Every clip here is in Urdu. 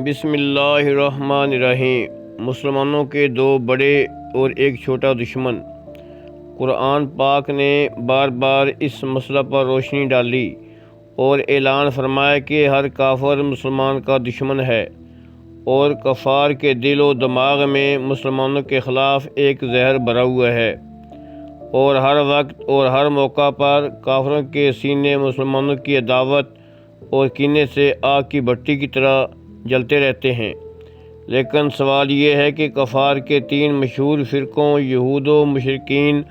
بسم اللہ الرحمن الرحیم۔ مسلمانوں کے دو بڑے اور ایک چھوٹا دشمن۔ قرآن پاک نے بار بار اس مسئلہ پر روشنی ڈالی اور اعلان فرمایا کہ ہر کافر مسلمان کا دشمن ہے، اور کفار کے دل و دماغ میں مسلمانوں کے خلاف ایک زہر بھرا ہوا ہے، اور ہر وقت اور ہر موقع پر کافروں کے سینے مسلمانوں کی عداوت اور کینے سے آگ کی بھٹی کی طرح جلتے رہتے ہیں۔ لیکن سوال یہ ہے کہ کفار کے تین مشہور فرقوں یہود و مشرکین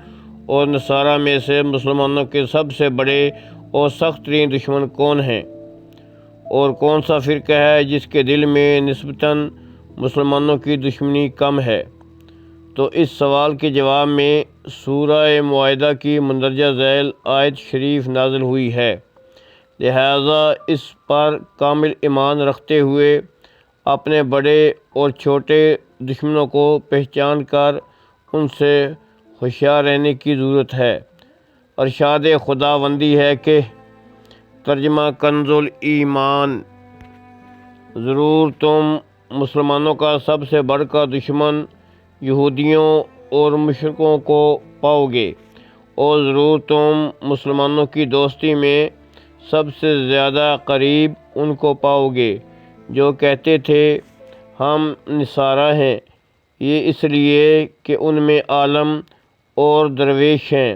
اور نصارہ میں سے مسلمانوں کے سب سے بڑے اور سخت ترین دشمن کون ہیں، اور کون سا فرقہ ہے جس کے دل میں نسبتاً مسلمانوں کی دشمنی کم ہے؟ تو اس سوال کے جواب میں سورہ مائدہ کی مندرجہ ذیل آیت شریف نازل ہوئی ہے۔ لہٰذا اس پر کامل ایمان رکھتے ہوئے اپنے بڑے اور چھوٹے دشمنوں کو پہچان کر ان سے ہوشیار رہنے کی ضرورت ہے۔ ارشاد خداوندی ہے کہ ترجمہ کنز الایمان، ضرور تم مسلمانوں کا سب سے بڑھ کر دشمن یہودیوں اور مشرکوں کو پاؤ گے، اور ضرور تم مسلمانوں کی دوستی میں سب سے زیادہ قریب ان کو پاؤ گے جو کہتے تھے ہم نصارہ ہیں، یہ اس لیے کہ ان میں عالم اور درویش ہیں۔